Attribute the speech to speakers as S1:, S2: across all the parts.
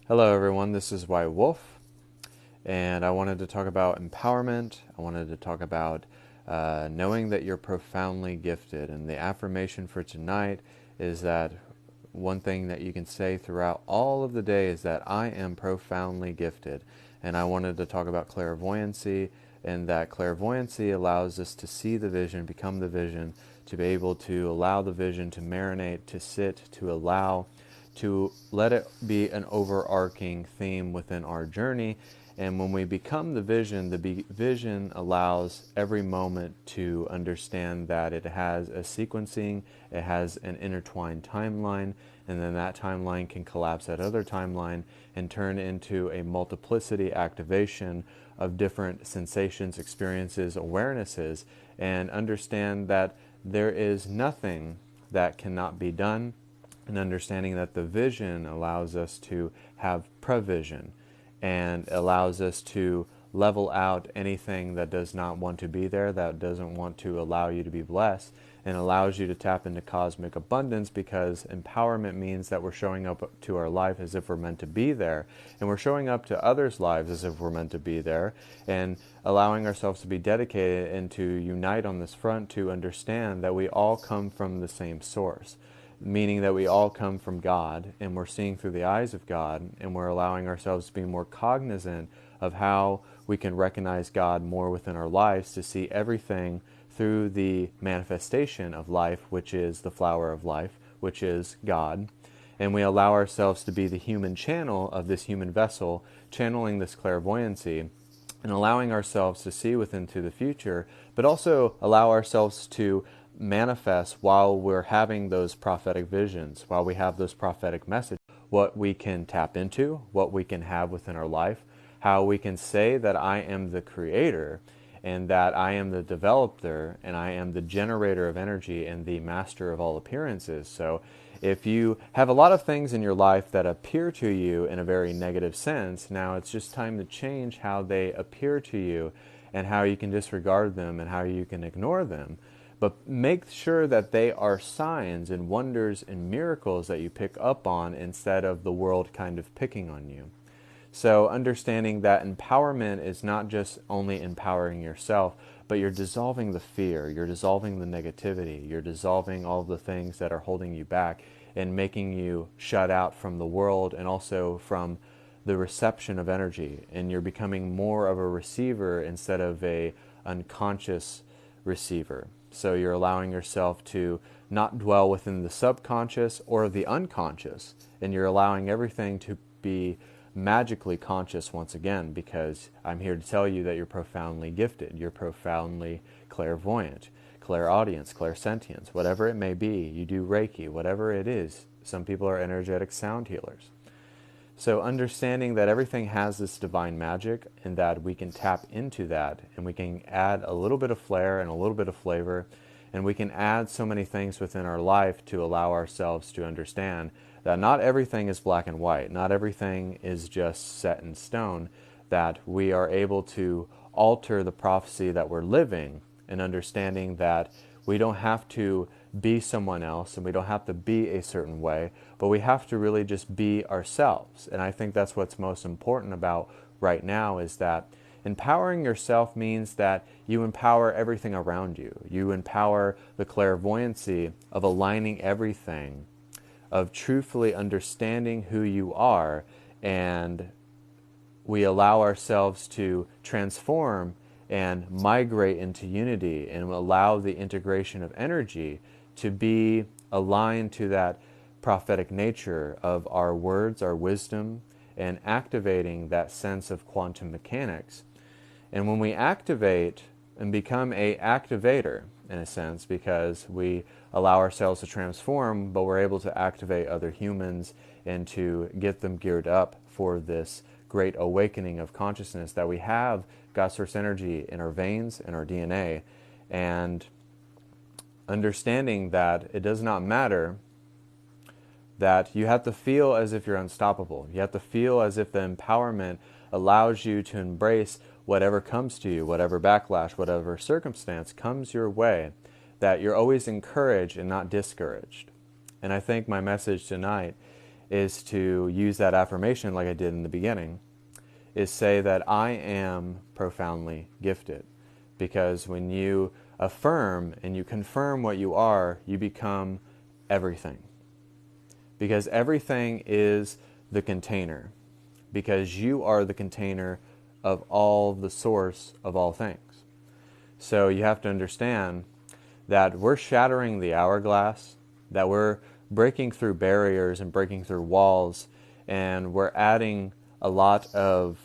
S1: Hello, everyone. This is White Wolf, and I wanted to talk about empowerment. I wanted to talk about knowing that you're profoundly gifted. And the affirmation for tonight is that one thing that you can say throughout all of the day is that I am profoundly gifted. And I wanted to talk about clairvoyancy, and that clairvoyancy allows us to see the vision, become the vision, to be able to allow the vision to marinate, to sit, to let it be an overarching theme within our journey. And when we become the vision, vision allows every moment to understand that it has a sequencing, it has an intertwined timeline, and then that timeline can collapse that other timeline and turn into a multiplicity activation of different sensations, experiences, awarenesses, and understand that there is nothing that cannot be done, and understanding that the vision allows us to have provision and allows us to level out anything that does not want to be there, that doesn't want to allow you to be blessed, and allows you to tap into cosmic abundance, because empowerment means that we're showing up to our life as if we're meant to be there, and we're showing up to others' lives as if we're meant to be there, and allowing ourselves to be dedicated and to unite on this front to understand that we all come from the same source, meaning that we all come from God, and we're seeing through the eyes of God, and we're allowing ourselves to be more cognizant of how we can recognize God more within our lives, to see everything through the manifestation of life, which is the flower of life, which is God. And we allow ourselves to be the human channel of this human vessel, channeling this clairvoyancy, and allowing ourselves to see within to the future, but also allow ourselves to manifest while we're having those prophetic visions, while we have those prophetic messages, what we can tap into, what we can have within our life, how we can say that I am the creator, and that I am the developer, and I am the generator of energy and the master of all appearances. So if you have a lot of things in your life that appear to you in a very negative sense, now it's just time to change how they appear to you, and how you can disregard them, and how you can ignore them. But make sure that they are signs and wonders and miracles that you pick up on, instead of the world kind of picking on you. So understanding that empowerment is not just only empowering yourself, but you're dissolving the fear, you're dissolving the negativity, you're dissolving all of the things that are holding you back and making you shut out from the world, and also from the reception of energy. And you're becoming more of a receiver instead of a unconscious receiver. So you're allowing yourself to not dwell within the subconscious or the unconscious, and you're allowing everything to be magically conscious once again, because I'm here to tell you that you're profoundly gifted, you're profoundly clairvoyant, clairaudience, clairsentience, whatever it may be. You do Reiki, whatever it is. Some people are energetic sound healers. So understanding that everything has this divine magic, and that we can tap into that, and we can add a little bit of flair and a little bit of flavor, and we can add so many things within our life to allow ourselves to understand that not everything is black and white, not everything is just set in stone, that we are able to alter the prophecy that we're living, and understanding that we don't have to be someone else, and we don't have to be a certain way, but we have to really just be ourselves. And I think that's what's most important about right now, is that empowering yourself means that you empower everything around you. You empower the clairvoyancy of aligning everything, of truthfully understanding who you are, and we allow ourselves to transform and migrate into unity, and allow the integration of energy to be aligned to that prophetic nature of our words, our wisdom, and activating that sense of quantum mechanics. And when we activate and become a activator, in a sense, because we allow ourselves to transform, but we're able to activate other humans and to get them geared up for this great awakening of consciousness, that we have God source energy in our veins, in our DNA, and understanding that it does not matter, that you have to feel as if you're unstoppable. You have to feel as if the empowerment allows you to embrace whatever comes to you, whatever backlash, whatever circumstance comes your way, that you're always encouraged and not discouraged. And I think my message tonight is to use that affirmation like I did in the beginning, is say that I am profoundly gifted. Because when you affirm and you confirm what you are, you become everything. Because everything is the container. Because you are the container of all the source of all things. So you have to understand that we're shattering the hourglass, that we're breaking through barriers and breaking through walls, and we're adding a lot of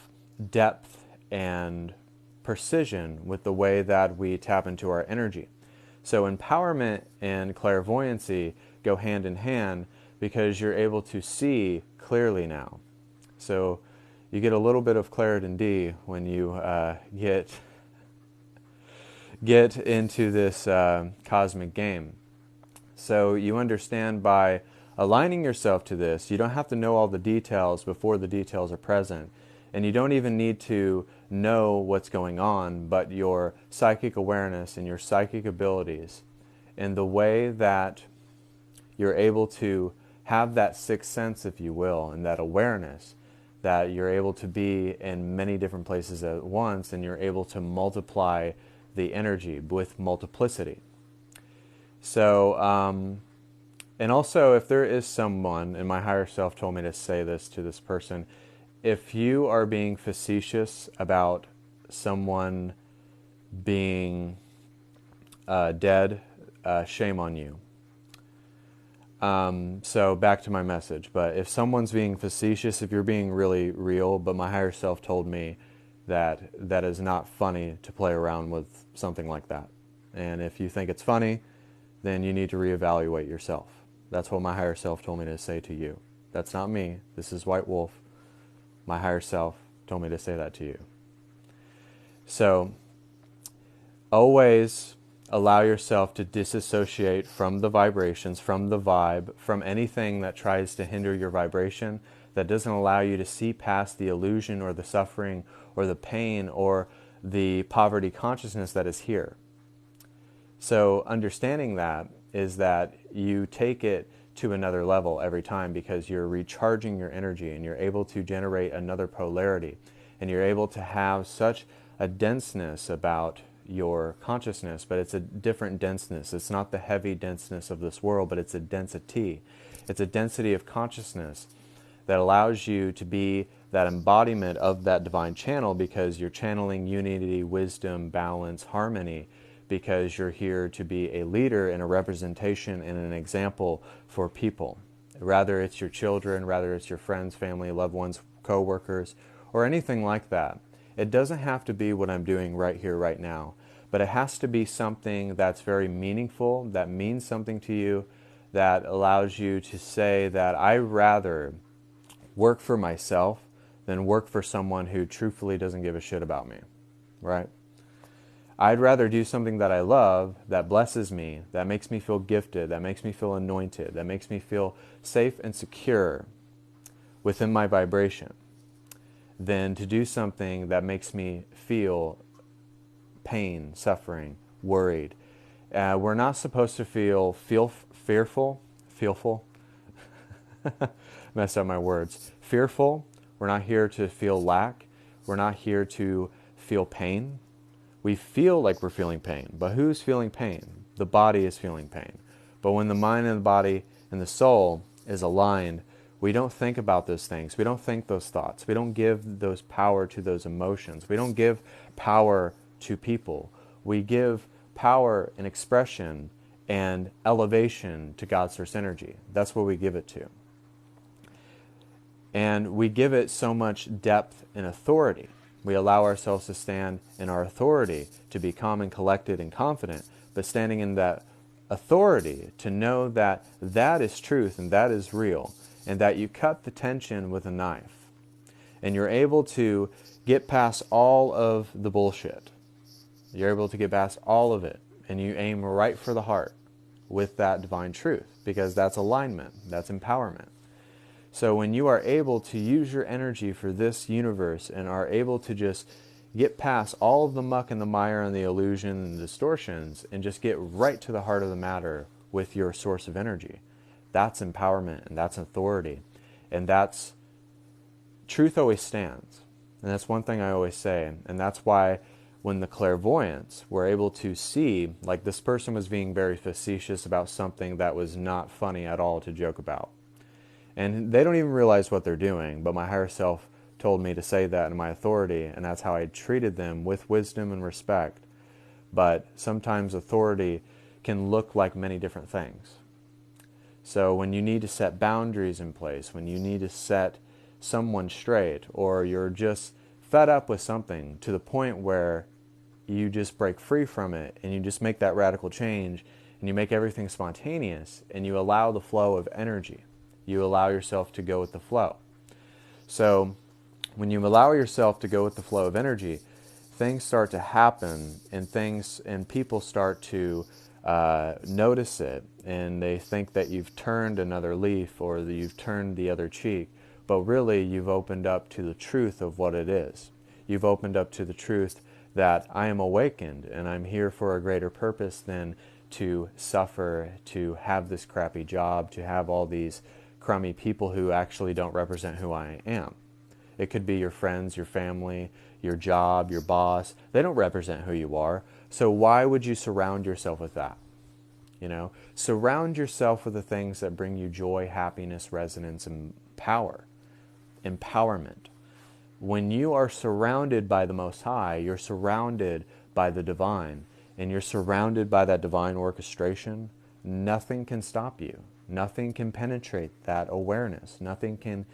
S1: depth and precision with the way that we tap into our energy. So empowerment and clairvoyancy go hand in hand because you're able to see clearly now. So you get a little bit of claritin when you get into this cosmic game. So you understand by aligning yourself to this, you don't have to know all the details before the details are present. And you don't even need to know what's going on, but your psychic awareness and your psychic abilities and the way that you're able to have that sixth sense, if you will, and that awareness that you're able to be in many different places at once, and you're able to multiply the energy with multiplicity. So, and also if there is someone, and my higher self told me to say this to this person, if you are being facetious about someone being dead, shame on you. So back to my message. But if someone's being facetious, if you're being really real, but my higher self told me that that is not funny to play around with something like that. And if you think it's funny, then you need to reevaluate yourself. That's what my higher self told me to say to you. That's not me. This is White Wolf. My higher self told me to say that to you. So, always allow yourself to disassociate from the vibrations, from the vibe, from anything that tries to hinder your vibration, that doesn't allow you to see past the illusion or the suffering or the pain or the poverty consciousness that is here. So understanding that is that you take it to another level every time because you're recharging your energy and you're able to generate another polarity and you're able to have such a denseness about your consciousness, but it's a different denseness. It's not the heavy denseness of this world, but it's a density. It's a density of consciousness that allows you to be that embodiment of that divine channel because you're channeling unity, wisdom, balance, harmony, because you're here to be a leader and a representation and an example for people. Rather it's your children, rather it's your friends, family, loved ones, co-workers, or anything like that. It doesn't have to be what I'm doing right here, right now, but it has to be something that's very meaningful, that means something to you, that allows you to say that I rather work for myself than work for someone who truthfully doesn't give a shit about me, right? I'd rather do something that I love, that blesses me, that makes me feel gifted, that makes me feel anointed, that makes me feel safe and secure within my vibration, than to do something that makes me feel pain, suffering, worried. We're not supposed to feel fearful, messed up my words, fearful. We're not here to feel lack. We're not here to feel pain. We feel like we're feeling pain, but who's feeling pain? The body is feeling pain. But when the mind and the body and the soul is aligned, we don't think about those things. We don't think those thoughts. We don't give those power to those emotions. We don't give power to people. We give power and expression and elevation to God's source energy. That's what we give it to. And we give it so much depth and authority. We allow ourselves to stand in our authority, to be calm and collected and confident, but standing in that authority to know that that is truth and that is real, and that you cut the tension with a knife. And you're able to get past all of the bullshit. You're able to get past all of it, and you aim right for the heart with that divine truth, because that's alignment, that's empowerment. So when you are able to use your energy for this universe and are able to just get past all of the muck and the mire and the illusion and the distortions and just get right to the heart of the matter with your source of energy, that's empowerment and that's authority. And that's, truth always stands. And that's one thing I always say. And that's why when the clairvoyants were able to see, like this person was being very facetious about something that was not funny at all to joke about. And they don't even realize what they're doing, but my higher self told me to say that in my authority, and that's how I treated them, with wisdom and respect. But sometimes authority can look like many different things. So when you need to set boundaries in place, when you need to set someone straight, or you're just fed up with something to the point where you just break free from it and you just make that radical change and you make everything spontaneous and you allow the flow of energy. You allow yourself to go with the flow. So when you allow yourself to go with the flow of energy, things start to happen, and people start to notice it, and they think that you've turned another leaf or that you've turned the other cheek, but really you've opened up to the truth of what it is. You've opened up to the truth that I am awakened and I'm here for a greater purpose than to suffer, to have this crappy job, to have all these crummy people who actually don't represent who I am. It could be your friends, your family, your job, your boss. They don't represent who you are. So why would you surround yourself with that? You know, surround yourself with the things that bring you joy, happiness, resonance, and power, empowerment. When you are surrounded by the Most High, you're surrounded by the divine, and you're surrounded by that divine orchestration, nothing can stop you. Nothing can penetrate that awareness. Nothing can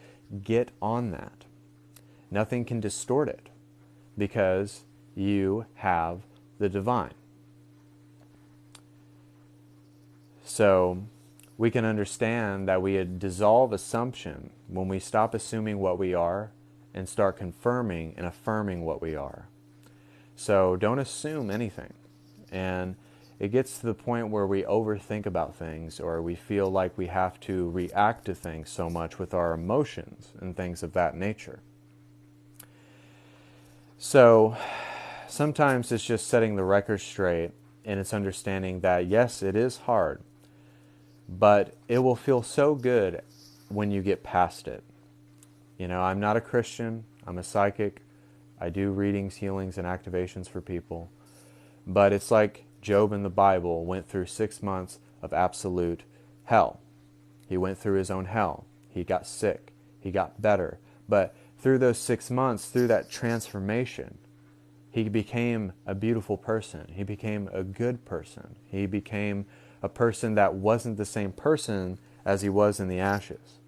S1: get on that. Nothing can distort it, because you have the divine. So we can understand that we dissolve assumption when we stop assuming what we are and start confirming and affirming what we are. So don't assume anything. And it gets to the point where we overthink about things, or we feel like we have to react to things so much with our emotions and things of that nature. So sometimes it's just setting the record straight, and it's understanding that yes, it is hard, but it will feel so good when you get past it. You know, I'm not a Christian, I'm a psychic. I do readings, healings, and activations for people. But it's like Job in the Bible went through 6 months of absolute hell. He went through his own hell. He got sick. He got better. But through those 6 months, through that transformation, he became a beautiful person. He became a good person. He became a person that wasn't the same person as he was in the ashes.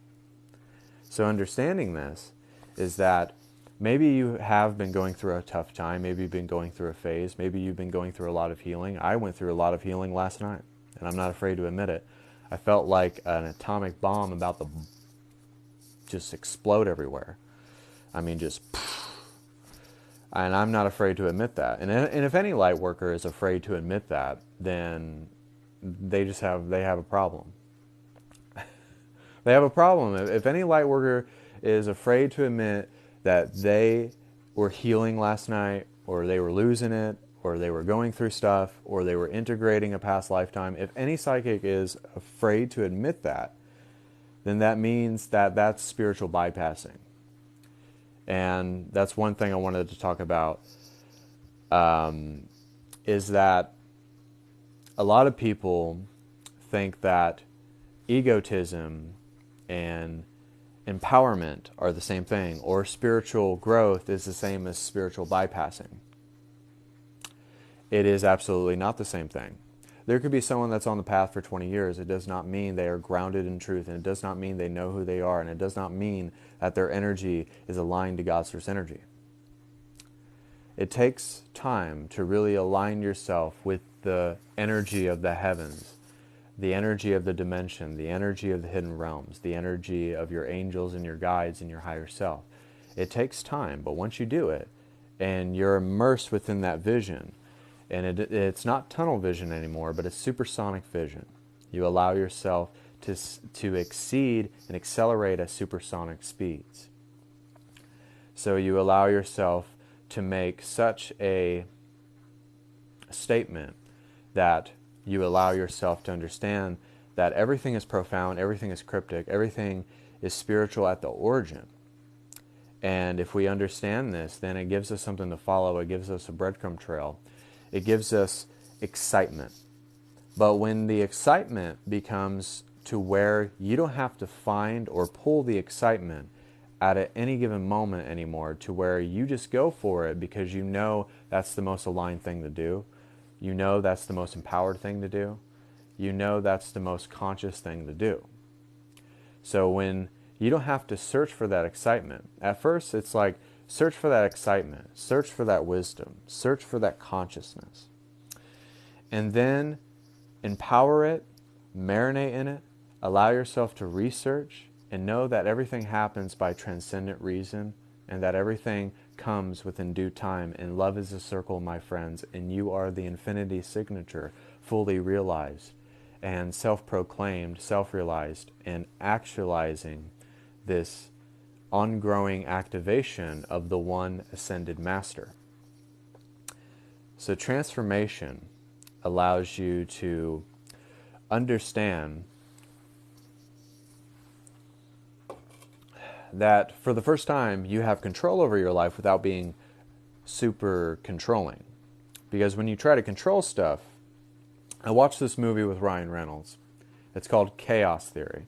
S1: So understanding this is that maybe you have been going through a tough time. Maybe you've been going through a phase. Maybe you've been going through a lot of healing. I went through a lot of healing last night, and I'm not afraid to admit it. I felt like an atomic bomb about to just explode everywhere. I mean, just... And I'm not afraid to admit that. And if any light worker is afraid to admit that, then they have a problem. They have a problem. If any light worker is afraid to admit that they were healing last night, or they were losing it, or they were going through stuff, or they were integrating a past lifetime, if any psychic is afraid to admit that, then that means that that's spiritual bypassing. And that's one thing I wanted to talk about, is that a lot of people think that egotism and empowerment are the same thing, or spiritual growth is the same as spiritual bypassing. It is absolutely not the same thing. There could be someone that's on the path for 20 years. It does not mean they are grounded in truth, and it does not mean they know who they are, and it does not mean that their energy is aligned to God's source energy. It takes time to really align yourself with the energy of the heavens, the energy of the dimension, the energy of the hidden realms, the energy of your angels and your guides and your higher self. It takes time, but once you do it, and you're immersed within that vision, and it's not tunnel vision anymore, but it's supersonic vision. You allow yourself to exceed and accelerate at supersonic speeds. So you allow yourself to make such a statement that you allow yourself to understand that everything is profound, everything is cryptic, everything is spiritual at the origin. And if we understand this, then it gives us something to follow. It gives us a breadcrumb trail. It gives us excitement. But when the excitement becomes to where you don't have to find or pull the excitement at any given moment anymore, to where you just go for it because you know that's the most aligned thing to do. You know that's the most empowered thing to do. You know that's the most conscious thing to do. So when you don't have to search for that excitement. At first, it's like, search for that excitement, search for that wisdom, search for that consciousness. And then empower it, marinate in it, allow yourself to research, and know that everything happens by transcendent reason, and that everything comes within due time. And love is a circle, my friends, and you are the infinity signature, fully realized, and self-proclaimed, self-realized, and actualizing this ongoing activation of the one ascended master. So transformation allows you to understand that for the first time you have control over your life without being super controlling. Because when you try to control stuff, I watched this movie with Ryan Reynolds. It's called Chaos Theory.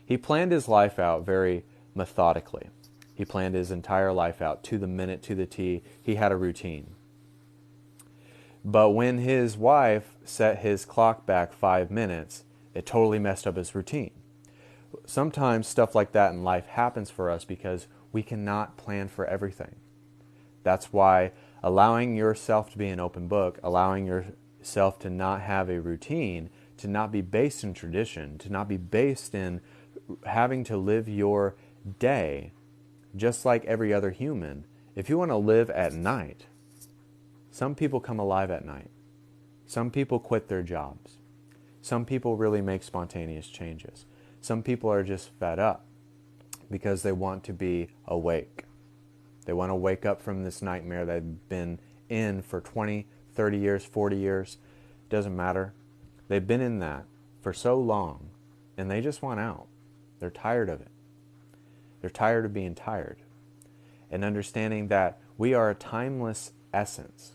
S1: He planned his life out very methodically. He planned his entire life out to the minute, to the T. He had a routine. But when his wife set his clock back 5 minutes, it totally messed up his routine. Sometimes stuff like that in life happens for us because we cannot plan for everything. That's why allowing yourself to be an open book, allowing yourself to not have a routine, to not be based in tradition, to not be based in having to live your day just like every other human. If you want to live at night, some people come alive at night. Some people quit their jobs. Some people really make spontaneous changes. Some people are just fed up because they want to be awake. They want to wake up from this nightmare they've been in for 20, 30 years, 40 years. Doesn't matter. They've been in that for so long, and they just want out. They're tired of it. They're tired of being tired. And understanding that we are a timeless essence.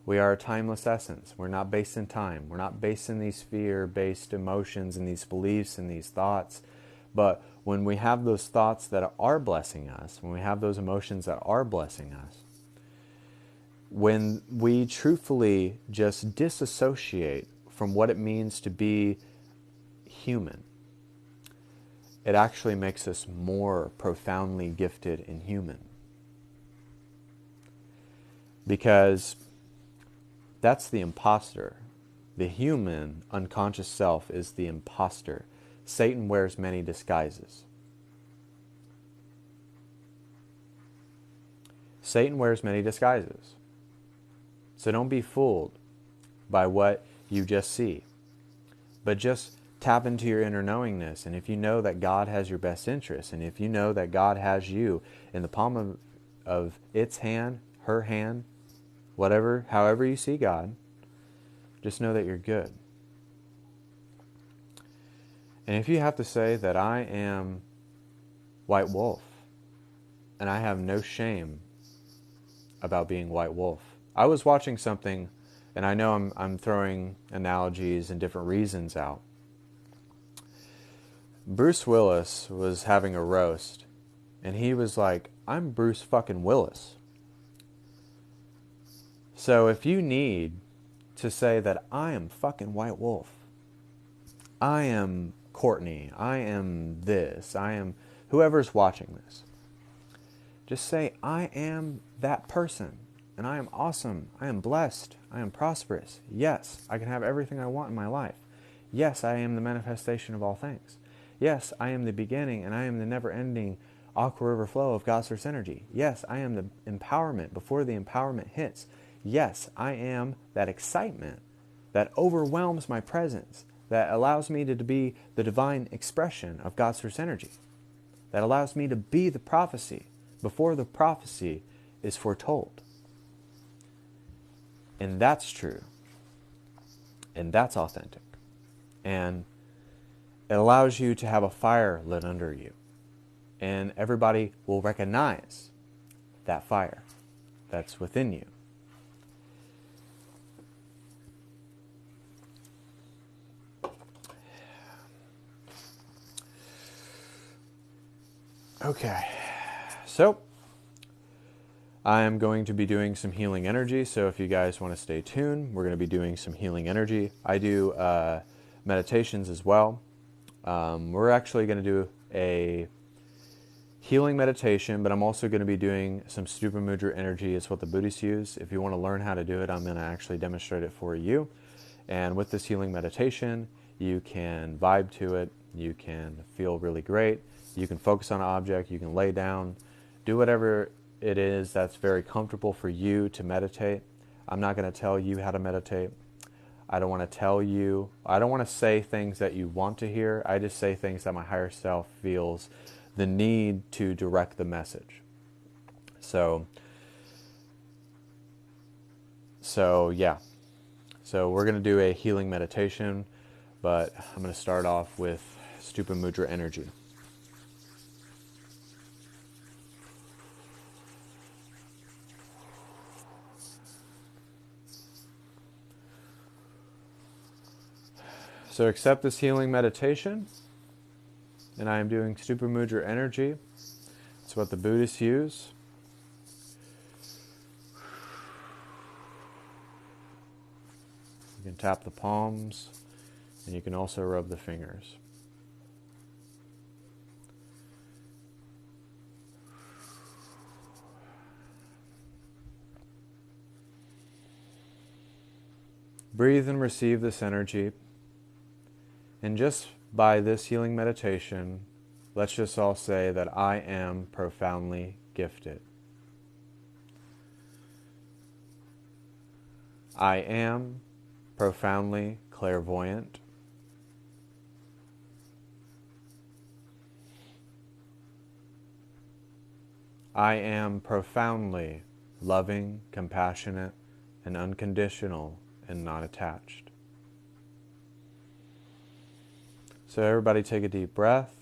S1: We are a timeless essence. We're not based in time. We're not based in these fear-based emotions and these beliefs and these thoughts. But when we have those thoughts that are blessing us, when we have those emotions that are blessing us, when we truthfully just disassociate from what it means to be human, it actually makes us more profoundly gifted and human. Because that's the imposter. The human unconscious self is the imposter. Satan wears many disguises. Satan wears many disguises. So don't be fooled by what you just see. But just tap into your inner knowingness. And if you know that God has your best interest, and if you know that God has you in the palm of its hand, her hand, whatever, however you see God, just know that you're good. And if you have to say that I am White Wolf, and I have no shame about being White Wolf. I was watching something, and I know I'm throwing analogies and different reasons out. Bruce Willis was having a roast, and he was like, I'm Bruce fucking Willis. So if you need to say that I am fucking White Wolf, I am Courtney, I am this, I am whoever's watching this, just say, I am that person, and I am awesome, I am blessed, I am prosperous. Yes, I can have everything I want in my life. Yes, I am the manifestation of all things. Yes, I am the beginning, and I am the never-ending aqua river flow of God's source energy. Yes, I am the empowerment before the empowerment hits. Yes, I am that excitement that overwhelms my presence, that allows me to be the divine expression of God's source energy, that allows me to be the prophecy before the prophecy is foretold. And that's true. And that's authentic. And It allows you to have a fire lit under you, and everybody will recognize that fire that's within you. Okay, so I am going to be doing some healing energy, so if you guys want to stay tuned, we're going to be doing some healing energy. I do meditations as well. We're actually going to do a healing meditation, but I'm also going to be doing some Stupa Mudra energy. It's what the Buddhists use. If you want to learn how to do it, I'm going to actually demonstrate it for you. And with this healing meditation, you can vibe to it. You can feel really great. You can focus on an object. You can lay down. Do whatever it is that's very comfortable for you to meditate. I'm not going to tell you how to meditate. I don't want to say things that you want to hear. I just say things that my higher self feels the need to direct the message. So yeah. So we're going to do a healing meditation, but I'm going to start off with Stupa Mudra energy. So accept this healing meditation, and I am doing Stupa Mudra energy. It's what the Buddhists use. You can tap the palms, and you can also rub the fingers. Breathe and receive this energy. And just by this healing meditation, let's just all say that I am profoundly gifted. I am profoundly clairvoyant. I am profoundly loving, compassionate, and unconditional and not attached. So everybody take a deep breath.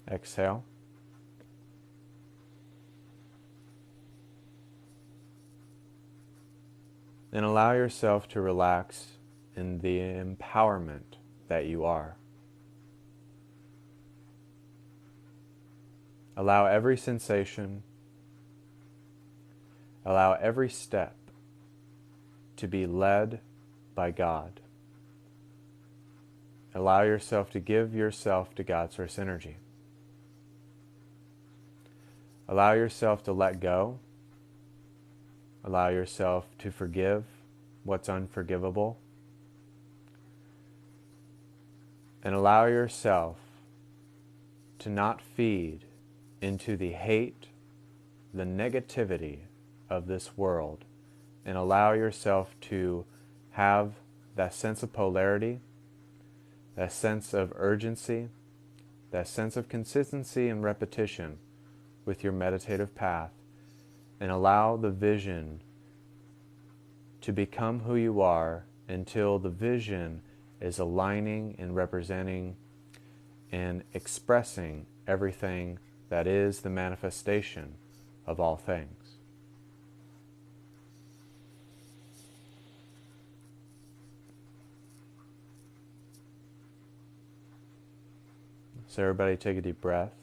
S1: Exhale. And allow yourself to relax in the empowerment that you are. Allow every sensation, allow every step to be led by God. Allow yourself to give yourself to God's source energy. Allow yourself to let go. Allow yourself to forgive what's unforgivable. And allow yourself to not feed into the hate, the negativity of this world, and allow yourself to have that sense of polarity, that sense of urgency, that sense of consistency and repetition with your meditative path, and allow the vision to become who you are until the vision is aligning and representing and expressing everything that is the manifestation of all things. So everybody take a deep breath.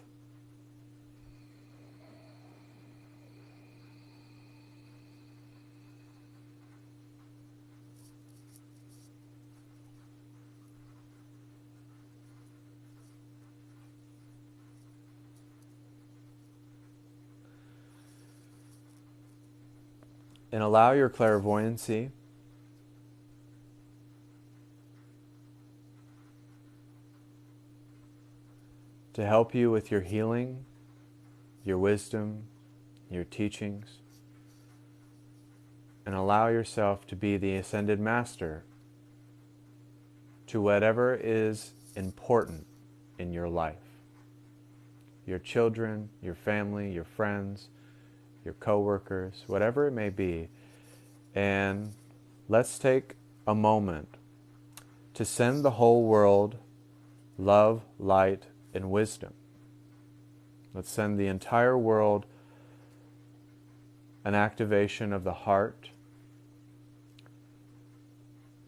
S1: And allow your clairvoyancy to help you with your healing, your wisdom, your teachings. And allow yourself to be the ascended master to whatever is important in your life. your children, your family, your friends, your coworkers, whatever it may be. And let's take a moment to send the whole world love, light, and wisdom. Let's send the entire world an activation of the heart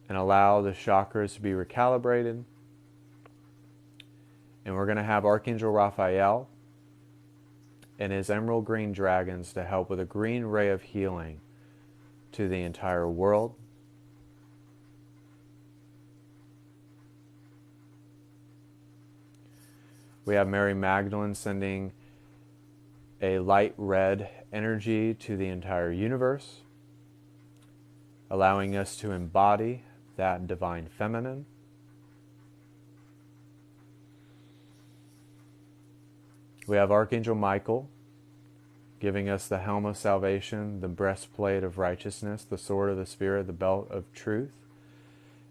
S1: and allow the chakras to be recalibrated. And we're going to have Archangel Raphael and his emerald green dragons to help with a green ray of healing to the entire world. We have Mary Magdalene sending a light red energy to the entire universe, allowing us to embody that divine feminine. We have Archangel Michael giving us the helm of salvation, the breastplate of righteousness, the sword of the Spirit, the belt of truth,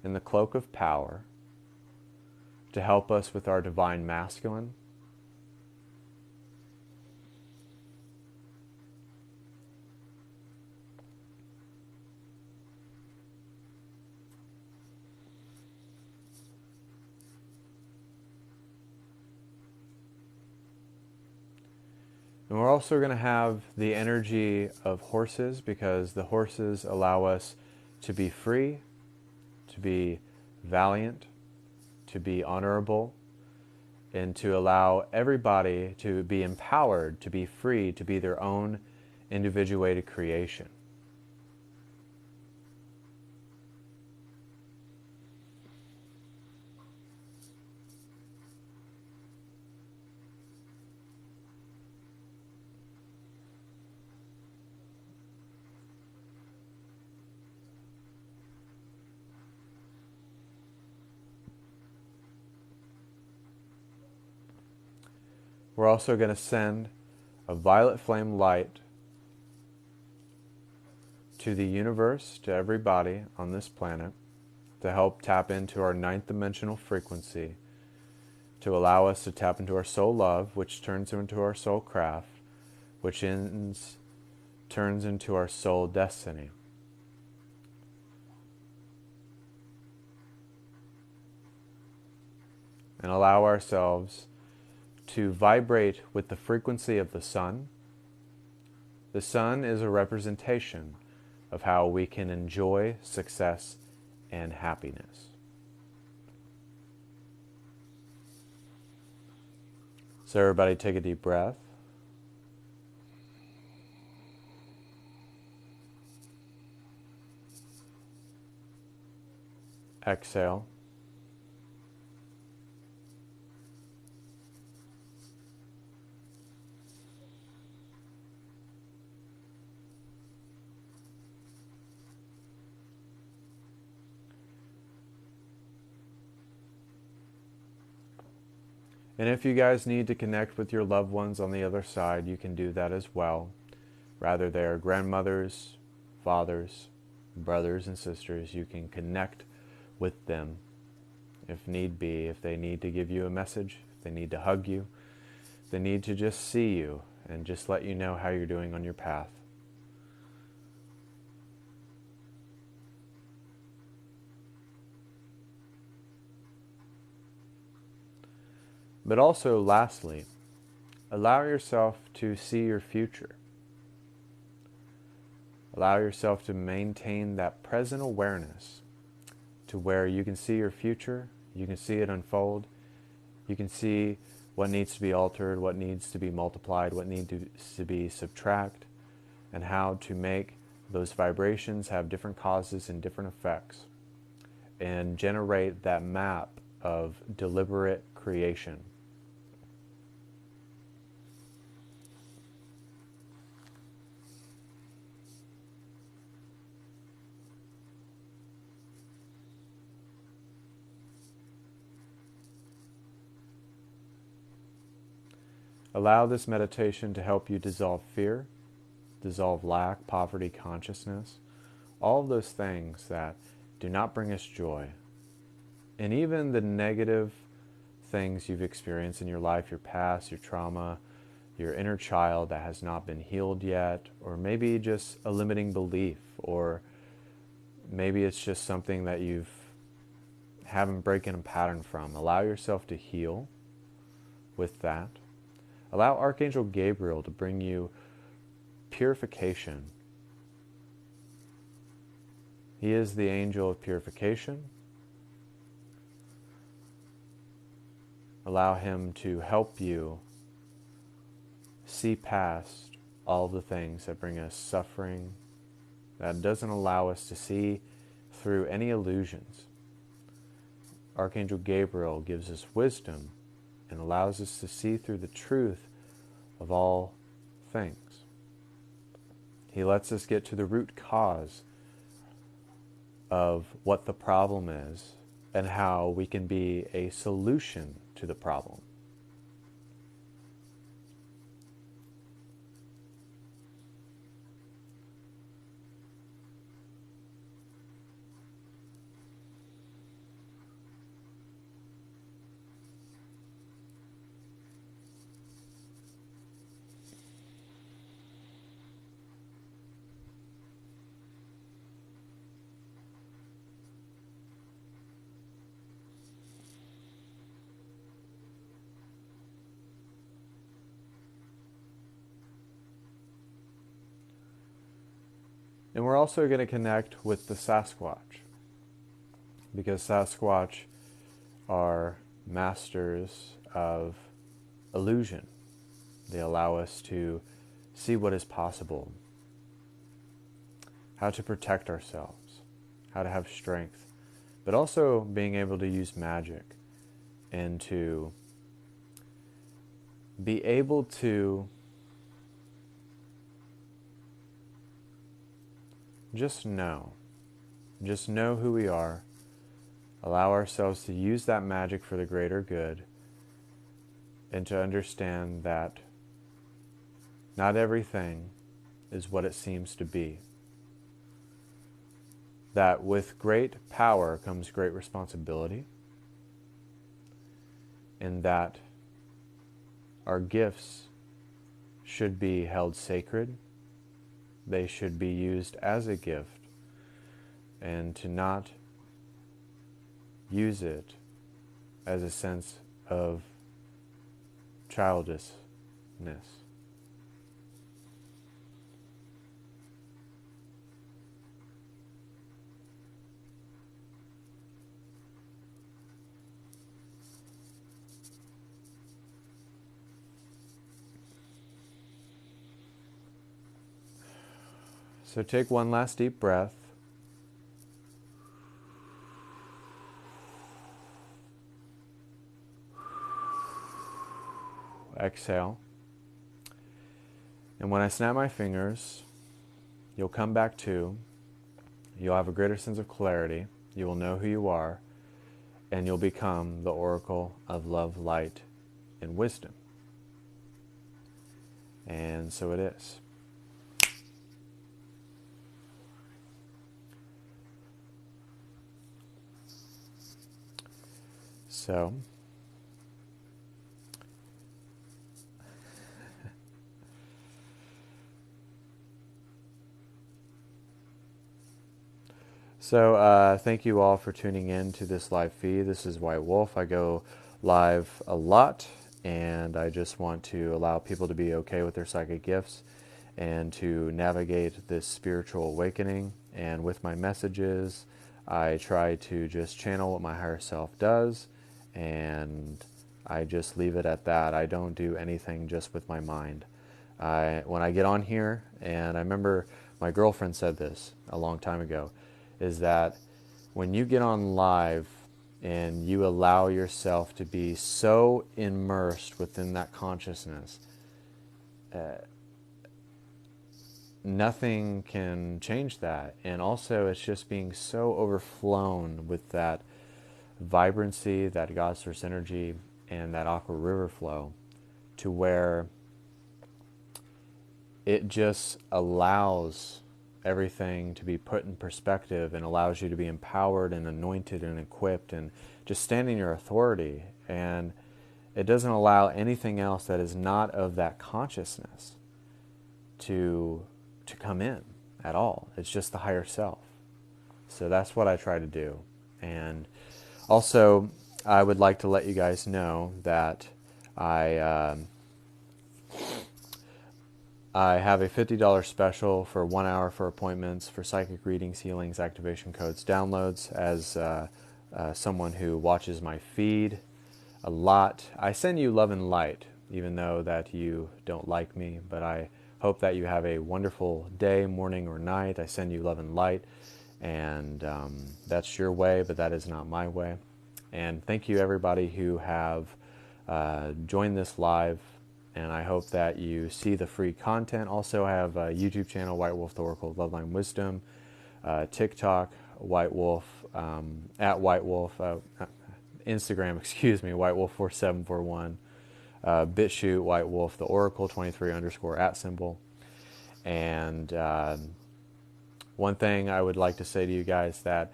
S1: and the cloak of power to help us with our divine masculine. And we're also going to have the energy of horses, because the horses allow us to be free, to be valiant, to be honorable, and to allow everybody to be empowered, to be free, to be their own individuated creation. We're also going to send a violet flame light to the universe, to everybody on this planet, to help tap into our ninth dimensional frequency, to allow us to tap into our soul love, which turns into our soul craft, which turns into our soul destiny. And allow ourselves to vibrate with the frequency of the sun. The sun is a representation of how we can enjoy success and happiness. So everybody take a deep breath. Exhale. And if you guys need to connect with your loved ones on the other side, you can do that as well. Rather, they are grandmothers, fathers, brothers, and sisters. You can connect with them if need be, if they need to give you a message, if they need to hug you, if they need to just see you and just let you know how you're doing on your path. But also, lastly, allow yourself to see your future. Allow yourself to maintain that present awareness to where you can see your future, you can see it unfold, you can see what needs to be altered, what needs to be multiplied, what needs to be subtracted, and how to make those vibrations have different causes and different effects, and generate that map of deliberate creation. Allow this meditation to help you dissolve fear, dissolve lack, poverty, consciousness, all of those things that do not bring us joy. And even the negative things you've experienced in your life, your past, your trauma, your inner child that has not been healed yet, or maybe just a limiting belief, or maybe it's just something that you've haven't broken a pattern from. Allow yourself to heal with that. Allow Archangel Gabriel to bring you purification. He is the angel of purification. Allow him to help you see past all the things that bring us suffering, that doesn't allow us to see through any illusions. Archangel Gabriel gives us wisdom and allows us to see through the truth of all things. He lets us get to the root cause of what the problem is and how we can be a solution to the problem. And we're also going to connect with the Sasquatch, because Sasquatch are masters of illusion. They allow us to see what is possible, how to protect ourselves, how to have strength, but also being able to use magic and to be able to just know who we are, allow ourselves to use that magic for the greater good, and to understand that not everything is what it seems to be. That with great power comes great responsibility, and that our gifts should be held sacred. They should be used as a gift, and to not use it as a sense of childishness. So take one last deep breath. Exhale. And when I snap my fingers, you'll come back to. You'll have a greater sense of clarity. You will know who you are. And you'll become the oracle of love, light, and wisdom. And so it is. So thank you all for tuning in to this live feed. This is White Wolf. I go live a lot, and I just want to allow people to be okay with their psychic gifts and to navigate this spiritual awakening. And with my messages, I try to just channel what my higher self does, and I just leave it at that. I don't do anything just with my mind. When I get on here, and I remember my girlfriend said this a long time ago, is that when you get on live and you allow yourself to be so immersed within that consciousness, nothing can change that. And also it's just being so overflown with that vibrancy, that God source energy, and that aqua river flow, to where it just allows everything to be put in perspective and allows you to be empowered and anointed and equipped and just stand in your authority. And It doesn't allow anything else that is not of that consciousness to come in at all. It's just the higher self. So that's what I try to do. And also, I would like to let you guys know that I have a $50 special for 1 hour for appointments for psychic readings, healings, activation codes, downloads. As someone who watches my feed a lot, I send you love and light, even though that you don't like me, but I hope that you have a wonderful day, morning, or night. I send you love and light, and that's your way, but that is not my way. And thank you, everybody who have joined this live, and I hope that you see the free content. Also, I have a YouTube channel, White Wolf, the Oracle of Bloodline Wisdom, TikTok, White Wolf, at White Wolf, Instagram, excuse me, White Wolf 4741, BitChute, White Wolf, the Oracle 23_@symbol. And one thing I would like to say to you guys, that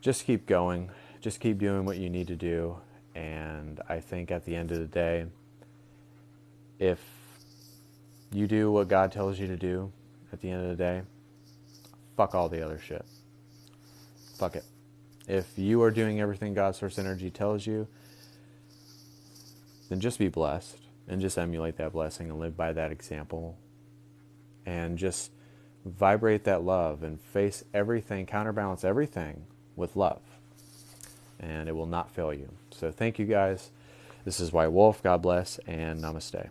S1: just keep going, just keep doing what you need to do. And I think at the end of the day, if you do what God tells you to do at the end of the day, fuck all the other shit. Fuck it. If you are doing everything God Source Energy tells you, then just be blessed and just emulate that blessing and live by that example. And just vibrate that love and face everything, counterbalance everything with love. And it will not fail you. So thank you guys. This is White Wolf. God bless and namaste.